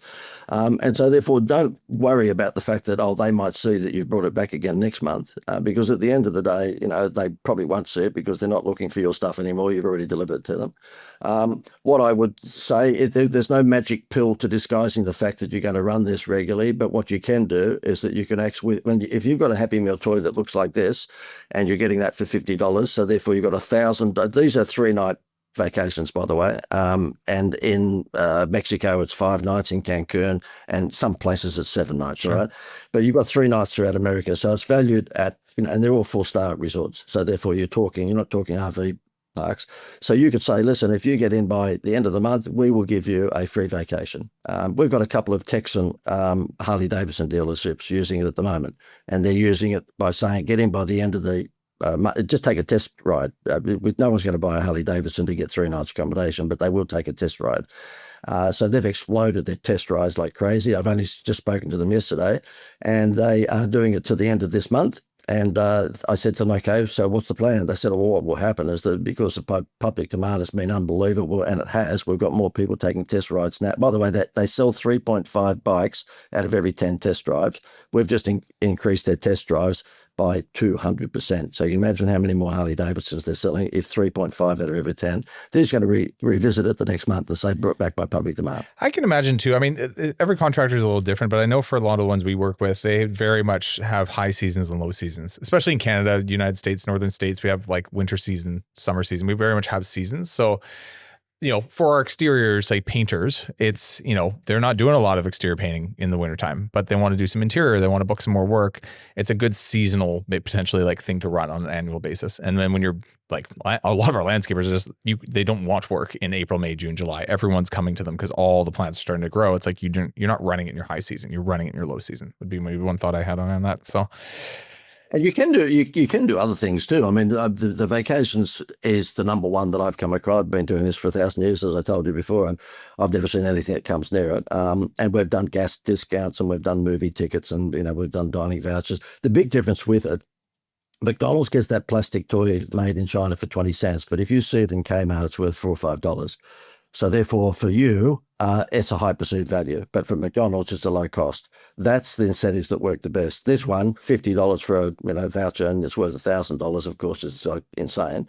And so therefore don't worry about the fact that, oh, they might see that you've brought it back again next month, because at the end of the day, you know, they probably won't see it because they're not looking for your stuff anymore. You've already delivered it to them. What I would say is there's no magic pill to disguising the fact that you're going to run this regularly, but what you can do is that you can actually, if you've got a Happy Meal toy that looks like this and you're getting that for $50, so therefore you've got 1,000, these are 3-night vacations, by the way. And in Mexico, it's 5 nights, in Cancun, and some places it's 7 nights, sure. Right? But you've got 3 nights throughout America. So it's valued at, and they're all 4-star resorts. So therefore you're not talking RV parks. So you could say, listen, if you get in by the end of the month, we will give you a free vacation. We've got a couple of Texan Harley Davidson dealerships using it at the moment. And they're using it by saying, get in by the end of the just take a test ride. No one's going to buy a Harley Davidson to get 3 nights accommodation, but they will take a test ride. So they've exploded their test rides like crazy. I've only just spoken to them yesterday, and they are doing it to the end of this month. And I said to them, okay, so what's the plan? They said, well, what will happen is that because the public demand has been unbelievable, and it has, we've got more people taking test rides now. By the way, they sell 3.5 bikes out of every 10 test drives. We've just increased their test drives by 200%. So you can imagine how many more Harley Davidsons they're selling if 3.5 out of every 10. They're just going to revisit it the next month and say brought back by public demand. I can imagine too. I mean, every contractor is a little different, but I know for a lot of the ones we work with, they very much have high seasons and low seasons, especially in Canada, United States, northern states. We have like winter season, summer season. We very much have seasons. So, you know, for our exteriors, say painters, it's, you know, they're not doing a lot of exterior painting in the wintertime, but they want to do some interior. They want to book some more work. It's a good seasonal, potentially like thing to run on an annual basis. And then when you're like, a lot of our landscapers are just, they don't want work in April, May, June, July. Everyone's coming to them because all the plants are starting to grow. It's like you're not running it in your high season. You're running it in your low season would be maybe one thought I had on that. So. And you can do other things too. I mean, the vacations is the number one that I've come across. I've been doing this for 1,000 years, as I told you before, and I've never seen anything that comes near it. And we've done gas discounts, and we've done movie tickets, and we've done dining vouchers. The big difference with it, McDonald's gets that plastic toy made in China for 20 cents, but if you see it in Kmart, it's worth $4 or $5. So therefore, for you, it's a high perceived value, but for McDonald's, it's a low cost. That's the incentives that work the best. This one, $50 for a voucher, and it's worth $1,000. Of course, it's insane.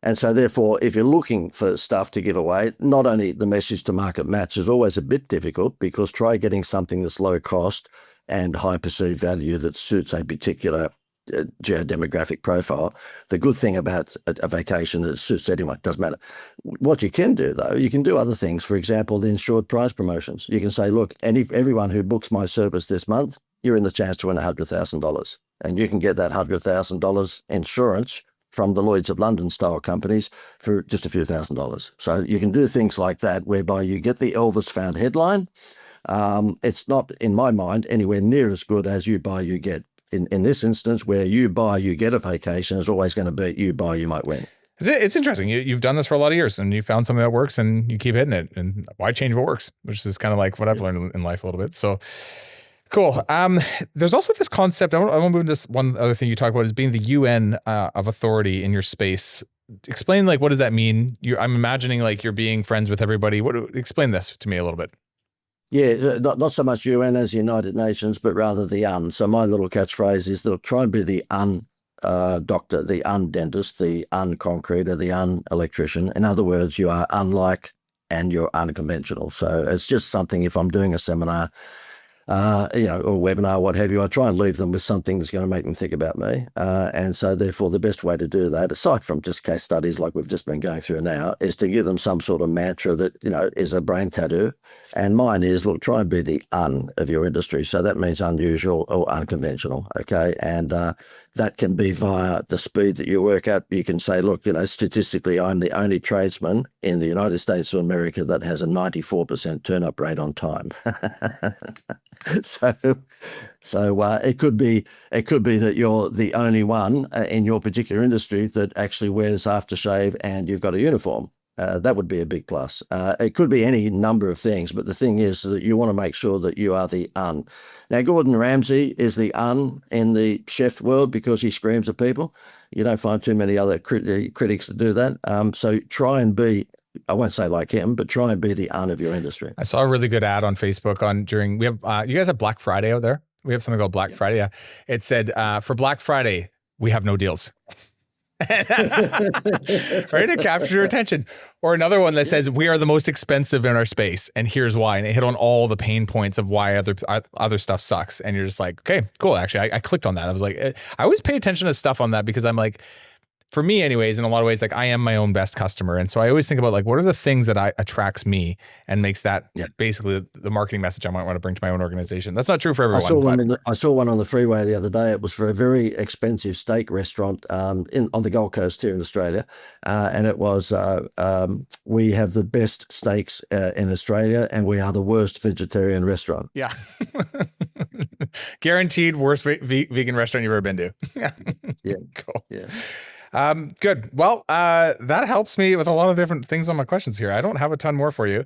And so therefore, if you're looking for stuff to give away, not only the message to market match is always a bit difficult, because try getting something that's low cost and high perceived value that suits a particular geodemographic profile. The good thing about a vacation that suits anyone, doesn't matter. What you can do, though, you can do other things. For example, the insured prize promotions. You can say, look, everyone who books my service this month, you're in the chance to win $100,000. And you can get that $100,000 insurance from the Lloyd's of London style companies for just a few $1,000s. So you can do things like that, whereby you get the Elvis found headline. It's not, in my mind, anywhere near as good as you buy, you get. In this instance, where you buy, you get a vacation, is always going to beat you buy, you might win. It's interesting. You've done this for a lot of years, and you found something that works, and you keep hitting it. And why change what works? Which is kind of like what I've learned in life a little bit. So cool. There's also this concept. I want to move to this one other thing you talk about is being the UN of authority in your space. Explain, like, what does that mean? I'm imagining like you're being friends with everybody. Explain this to me a little bit. Yeah, not so much UN as United Nations, but rather the UN. So my little catchphrase is they'll try and be the doctor, the dentist, the concreter, the electrician. In other words, you are unlike and you're unconventional. So it's just something, if I'm doing a seminar, or webinar, what have you, I try and leave them with something that's going to make them think about me. And so therefore the best way to do that, aside from just case studies like we've just been going through now, is to give them some sort of mantra that, is a brain tattoo. And mine is, look, try and be the of your industry. So that means unusual or unconventional. Okay. And that can be via the speed that you work at. You can say, look, statistically, I'm the only tradesman in the United States of America that has a 94% turn-up rate on time. So it could be that you're the only one in your particular industry that actually wears aftershave and you've got a uniform. That would be a big plus. It could be any number of things, but the thing is that you want to make sure that you are the Now, Gordon Ramsay is the in the chef world because he screams at people. You don't find too many other critics that do that. So try and be, I won't say like him, but try and be the of your industry. I saw a really good ad on Facebook we have, you guys have Black Friday out there? We have something called Black Friday. Yeah. It said, for Black Friday, we have no deals. Right, to capture your attention. Or another one that says we are the most expensive in our space, and here's why. And it hit on all the pain points of why other stuff sucks. And you're just like, okay, cool. Actually, I clicked on that. I was like, I always pay attention to stuff on that because I'm like, for me anyways, in a lot of ways, like I am my own best customer. And so I always think about like, what are the things that attracts me and makes that basically the marketing message I might want to bring to my own organization. That's not true for everyone. I saw one on the freeway the other day. It was for a very expensive steak restaurant on the Gold Coast here in Australia. And it was, we have the best steaks in Australia and we are the worst vegetarian restaurant. Yeah. Guaranteed worst vegan restaurant you've ever been to. Yeah. Cool. Yeah. Good. Well, that helps me with a lot of different things on my questions here. I don't have a ton more for you.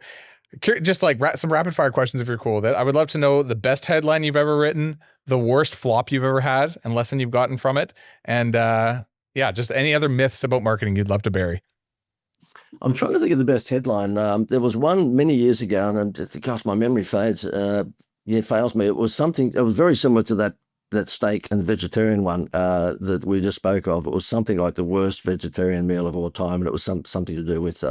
Just like some rapid fire questions, if you're cool with it. I would love to know the best headline you've ever written, the worst flop you've ever had, and lesson you've gotten from it. And just any other myths about marketing you'd love to bury. I'm trying to think of the best headline. There was one many years ago, and gosh, my memory fails me. It was very similar to that steak and the vegetarian one that we just spoke of. It was something like the worst vegetarian meal of all time, and it was something to do with.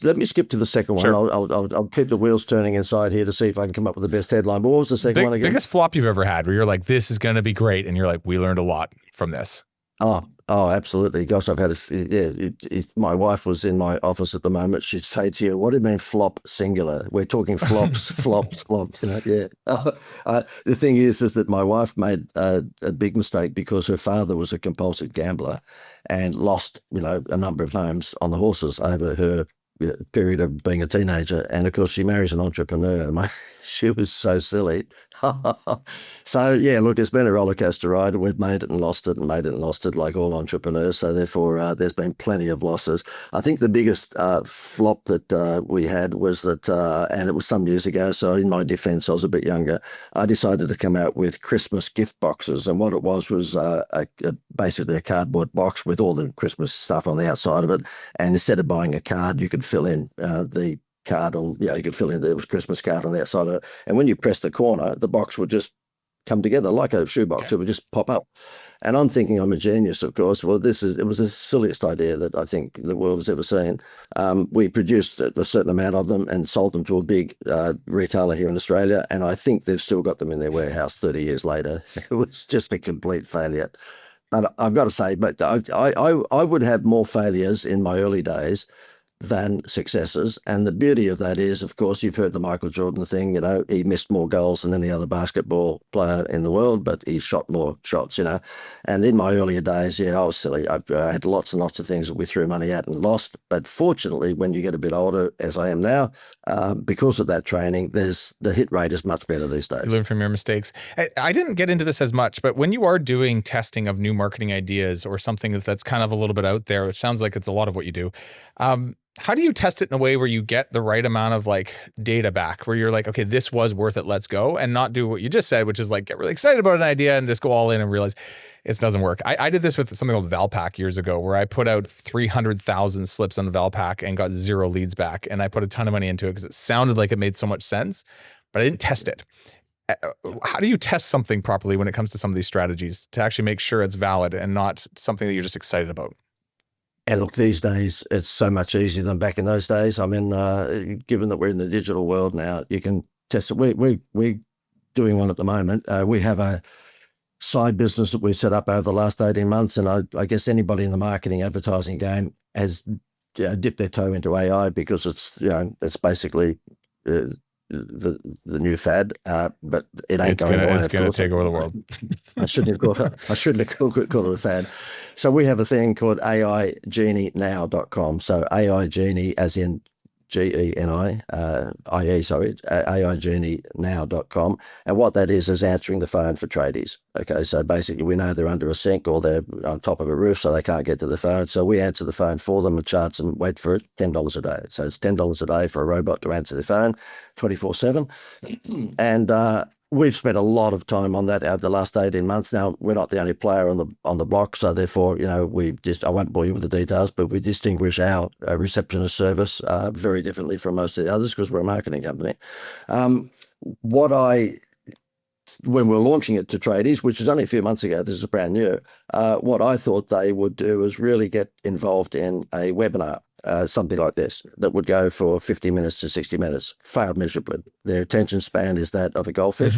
Let me skip to the second one. Sure. I'll keep the wheels turning inside here to see if I can come up with the best headline. But what was the second one again? Biggest flop you've ever had, where you're like, "This is going to be great," and you're like, "We learned a lot from this." Oh, absolutely. Gosh, I've had if my wife was in my office at the moment, she'd say to you, what do you mean flop singular? We're talking flops, flops. Yeah. The thing is that my wife made a big mistake because her father was a compulsive gambler and lost, a number of homes on the horses over her period of being a teenager. And of course, she marries an entrepreneur. She was so silly. So yeah, look, it's been a roller coaster ride. We've made it and lost it and made it and lost it like all entrepreneurs. So therefore, there's been plenty of losses. I think the biggest flop that we had was that, and it was some years ago, so in my defense, I was a bit younger, I decided to come out with Christmas gift boxes. And what it was basically a cardboard box with all the Christmas stuff on the outside of it. And instead of buying a card, you could fill in the card on, you could fill in the Christmas card on the outside of it. And when you press the corner, the box would just come together like a shoebox. Okay. It would just pop up. And I'm thinking I'm a genius, of course. Well, it was the silliest idea that I think the world has ever seen. We produced a certain amount of them and sold them to a big retailer here in Australia. And I think they've still got them in their warehouse 30 years later. It was just a complete failure. But I've got to say, but I would have more failures in my early days than successes. And the beauty of that is, of course, you've heard the Michael Jordan thing, he missed more goals than any other basketball player in the world, but he shot more shots, And in my earlier days, I was silly. I had lots and lots of things that we threw money at and lost. But fortunately, when you get a bit older, as I am now, because of that training, the hit rate is much better these days. You learn from your mistakes. I didn't get into this as much, but when you are doing testing of new marketing ideas or something that's kind of a little bit out there, which sounds like it's a lot of what you do, how do you test it in a way where you get the right amount of data back, where you're like, okay, this was worth it, let's go, and not do what you just said, which is get really excited about an idea and just go all in and realize it doesn't work. I did this with something called Valpak years ago, where I put out 300,000 slips on Valpak and got 0 leads back. And I put a ton of money into it because it sounded like it made so much sense, but I didn't test it. How do you test something properly when it comes to some of these strategies to actually make sure it's valid and not something that you're just excited about? And look, these days, it's so much easier than back in those days. I mean, given that we're in the digital world now, you can test it. We're doing one at the moment. We have a side business that we set up over the last 18 months. And I guess anybody in the marketing advertising game has dipped their toe into AI because it's basically the new fad, but it ain't going away. It's going to take over the world. I shouldn't have called it a fad. So we have a thing called AIGenienow.com. So AI Genie, as in GENI, AIGenienow.com. And what that is answering the phone for tradies. Okay, so basically we know they're under a sink or they're on top of a roof, so they can't get to the phone. So we answer the phone for them and charge them, wait for it, $10 a day. So it's $10 a day for a robot to answer the phone 24/7. And we've spent a lot of time on that over the last 18 months. Now, we're not the only player on the block, so therefore, I won't bore you with the details, but we distinguish our receptionist service very differently from most of the others because we're a marketing company. When we're launching it to tradies, which is only a few months ago, this is brand new, what I thought they would do is really get involved in a webinar, something like this, that would go for 50 minutes to 60 minutes, failed miserably. Their attention span is that of a goldfish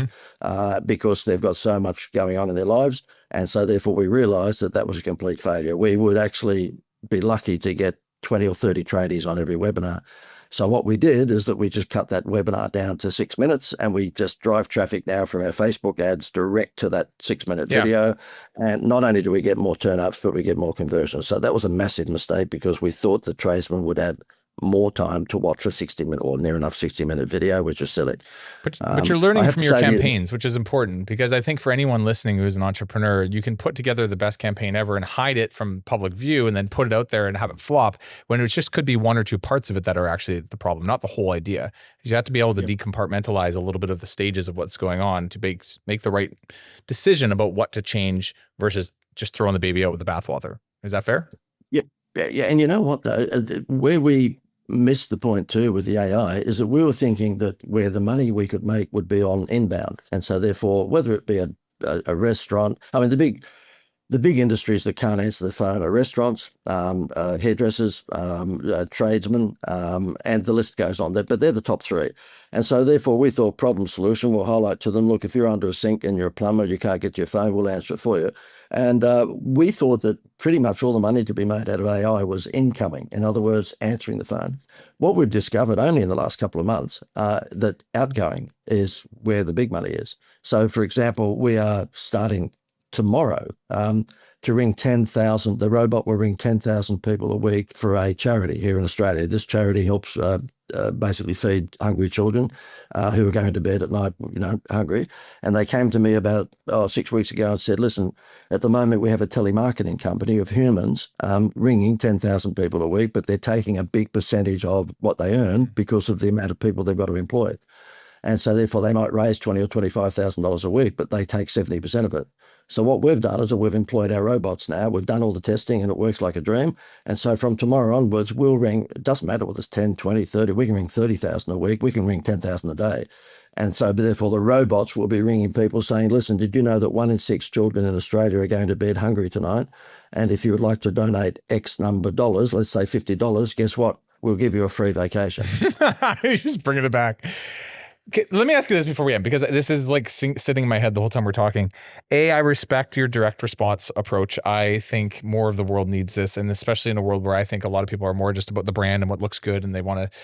because they've got so much going on in their lives. And so therefore we realized that was a complete failure. We would actually be lucky to get 20 or 30 tradies on every webinar. So what we did is that we just cut that webinar down to 6 minutes and we just drive traffic now from our Facebook ads direct to that 6-minute video. And not only do we get more turn-ups, but we get more conversions. So that was a massive mistake because we thought the tradesmen would have more time to watch a 60-minute or near enough 60-minute video, which is silly. But you're learning from your campaigns, which is important because I think for anyone listening who's an entrepreneur, you can put together the best campaign ever and hide it from public view and then put it out there and have it flop when it just could be 1 or 2 parts of it that are actually the problem, not the whole idea. You have to be able to decompartmentalize a little bit of the stages of what's going on to make the right decision about what to change versus just throwing the baby out with the bathwater. Is that fair? Yeah. And you know what, though, where we missed the point too with the AI is that we were thinking that where the money we could make would be on inbound. And so therefore, whether it be a restaurant, I mean, the big industries that can't answer the phone are restaurants, hairdressers, tradesmen, and the list goes on. But they're the top 3. And so therefore we thought problem solution, we'll highlight to them, look, if you're under a sink and you're a plumber, you can't get to your phone, we'll answer it for you. And we thought that pretty much all the money to be made out of AI was incoming. In other words, answering the phone. What we've discovered only in the last couple of months, that outgoing is where the big money is. So for example, we are starting tomorrow to ring 10,000. The robot will ring 10,000 people a week for a charity here in Australia. This charity helps basically feed hungry children who are going to bed at night, hungry. And they came to me about 6 weeks ago and said, listen, at the moment we have a telemarketing company of humans ringing 10,000 people a week, but they're taking a big percentage of what they earn because of the amount of people they've got to employ. And so therefore they might raise $20,000 or $25,000 a week, but they take 70% of it. So what we've done is that we've employed our robots now. We've done all the testing and it works like a dream. And so from tomorrow onwards, we'll ring, it doesn't matter whether it's 10, 20, 30, we can ring 30,000 a week, we can ring 10,000 a day. And so therefore the robots will be ringing people saying, listen, did you know that 1 in 6 children in Australia are going to bed hungry tonight? And if you would like to donate X number of dollars, let's say $50, guess what? We'll give you a free vacation. Just bringing it back. Okay, let me ask you this before we end, because this is like sitting in my head the whole time we're talking. I respect your direct response approach. I think more of the world needs this, and especially in a world where I think a lot of people are more just about the brand and what looks good and they want to.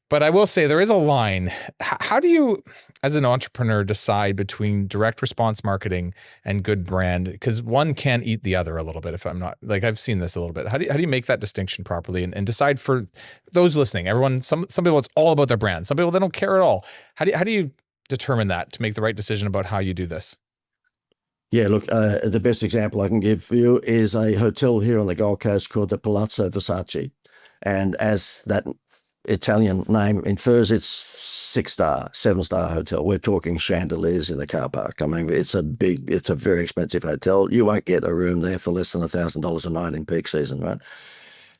But I will say there is a line. How do you, as an entrepreneur, decide between direct response marketing and good brand? Because one can eat the other a little bit. If I'm not, like, I've seen this a little bit. How do you make that distinction properly and decide for those listening? Everyone, some people, it's all about their brand. Some people, they don't care at all. How do you determine that to make the right decision about how you do this? Yeah, look, the best example I can give you is a hotel here on the Gold Coast called the Palazzo Versace. And as that Italian name infers, it's 6-star, 7-star hotel. We're talking chandeliers in the car park. I mean, it's a very expensive hotel. You won't get a room there for less than $1,000 a night in peak season, right?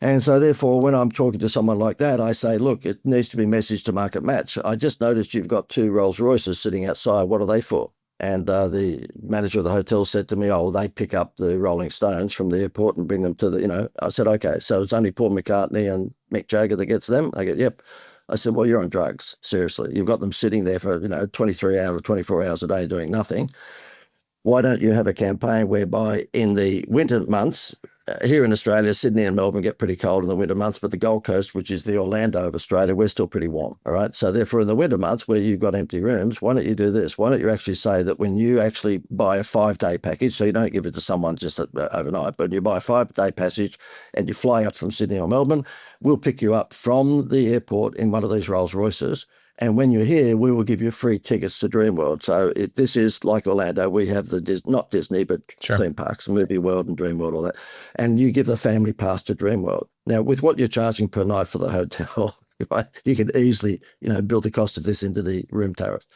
And so therefore, when I'm talking to someone like that, I say, look, it needs to be message to market match. I just noticed you've got 2 Rolls Royces sitting outside. What are they for? And the manager of the hotel said to me, oh, they pick up the Rolling Stones from the airport and bring them to the, I said, okay, so it's only Paul McCartney and Mick Jagger that gets them? They go, yep. I said, well, you're on drugs. Seriously. You've got them sitting there for, 23 hours, 24 hours a day doing nothing. Why don't you have a campaign whereby in the winter months, here in Australia, Sydney and Melbourne get pretty cold in the winter months, but the Gold Coast, which is the Orlando of Australia, we're still pretty warm, all right? So therefore, in the winter months where you've got empty rooms, why don't you do this? Why don't you actually say that when you actually buy a 5-day package, so you don't give it to someone just overnight, but you buy a 5-day passage and you fly up from Sydney or Melbourne, we'll pick you up from the airport in one of these Rolls Royces. And when you're here, we will give you free tickets to Dreamworld. So this is like Orlando. We have not Disney, but sure, theme parks, Movie World and Dreamworld, all that. And you give the family pass to Dreamworld. Now, with what you're charging per night for the hotel, right, you can easily, build the cost of this into the room tariff.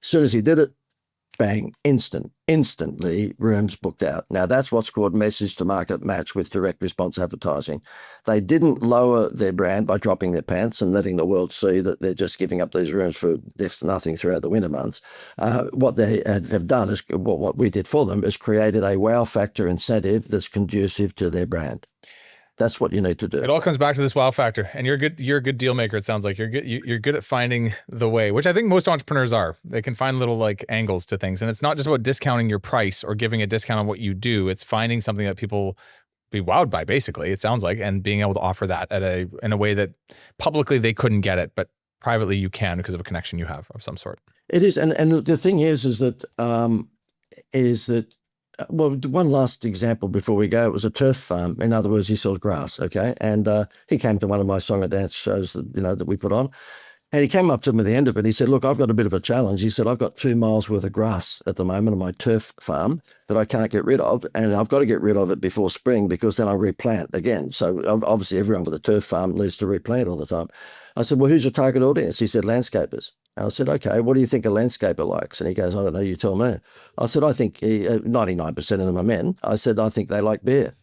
As soon as he did it, bang, instantly rooms booked out. Now, that's what's called message to market match with direct response advertising. They didn't lower their brand by dropping their pants and letting the world see that they're just giving up these rooms for next to nothing throughout the winter months. What they have done is, what we did for them is created a wow factor incentive that's conducive to their brand. That's what you need to do. It all comes back to this wow factor, and you're a good deal maker. It sounds like you're good at finding the way, which I think most entrepreneurs are. They can find little like angles to things, and it's not just about discounting your price or giving a discount on what you do. It's finding something that people be wowed by, basically. It sounds like, and being able to offer that in a way that publicly they couldn't get it, but privately you can because of a connection you have of some sort. It is, and the thing is that well, one last example before we go. It was a turf farm. In other words, he sold grass, okay? And he came to one of my song and dance shows that we put on. And he came up to me at the end of it. He said, look, I've got a bit of a challenge. He said, I've got 2 miles worth of grass at the moment on my turf farm that I can't get rid of. And I've got to get rid of it before spring because then I replant again. So obviously everyone with a turf farm needs to replant all the time. I said, well, who's your target audience? He said, landscapers. And I said, okay, what do you think a landscaper likes? And he goes, I don't know, you tell me. I said, I think 99% of them are men. I said, I think they like beer.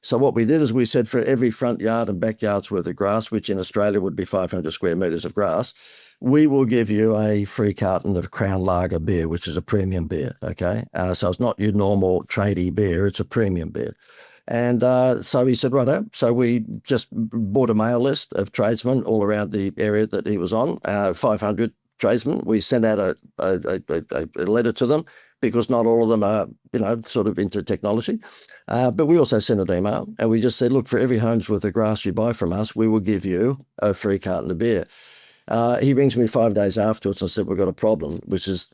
So what we did is we said for every front yard and backyard's worth of grass, which in Australia would be 500 square metres of grass, we will give you a free carton of Crown Lager beer, which is a premium beer, okay? So it's not your normal tradie beer, it's a premium beer. And so he said, righto. So we just bought a mail list of tradesmen all around the area that he was on, 500 tradesmen. We sent out a letter to them because not all of them are, sort of into technology. But we also sent an email and we just said, look, for every home's worth of grass you buy from us, we will give you a free carton of beer. He rings me 5 days afterwards and said, we've got a problem, which is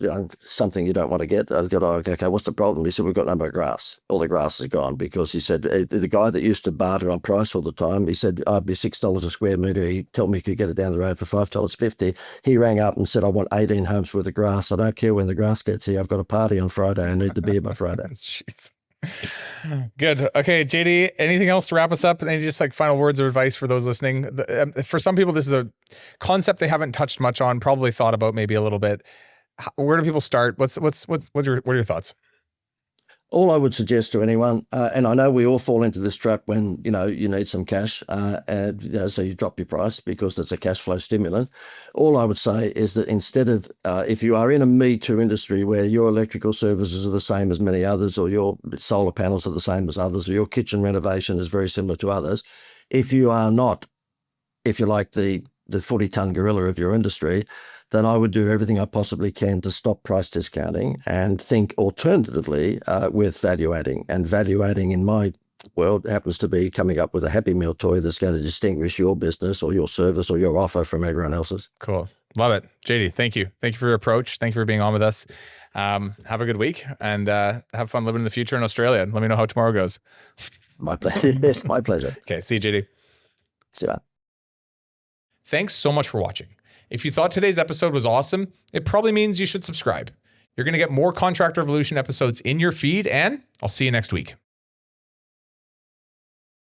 something you don't want to get. I go, okay, what's the problem? He said, we've got no more grass. All the grass is gone because he said, the guy that used to barter on price all the time, he said, I'd be $6 a square metre. He told me he could get it down the road for $5.50. He rang up and said, I want 18 homes worth of grass. I don't care when the grass gets here. I've got a party on Friday. I need the beer by Friday. Jeez. Good. Okay, JD, anything else to wrap us up? Any just like final words of advice for those listening? For some people, this is a concept they haven't touched much on, probably thought about maybe a little bit. Where do people start? What are your thoughts? All I would suggest to anyone, and I know we all fall into this trap when you need some cash, and so you drop your price because it's a cash flow stimulant. All I would say is that instead of if you are in a Me Too industry where your electrical services are the same as many others, or your solar panels are the same as others, or your kitchen renovation is very similar to others, if you are not, if you're like the 40-ton gorilla of your industry, then I would do everything I possibly can to stop price discounting and think alternatively with value adding. And value adding in my world happens to be coming up with a Happy Meal toy that's going to distinguish your business or your service or your offer from everyone else's. Cool. Love it. JD, thank you. Thank you for your approach. Thank you for being on with us. Have a good week and have fun living in the future in Australia. Let me know how tomorrow goes. My pleasure. It's my pleasure. Okay. See you, JD. See ya. Thanks so much for watching. If you thought today's episode was awesome, it probably means you should subscribe. You're going to get more Contract Revolution episodes in your feed, and I'll see you next week.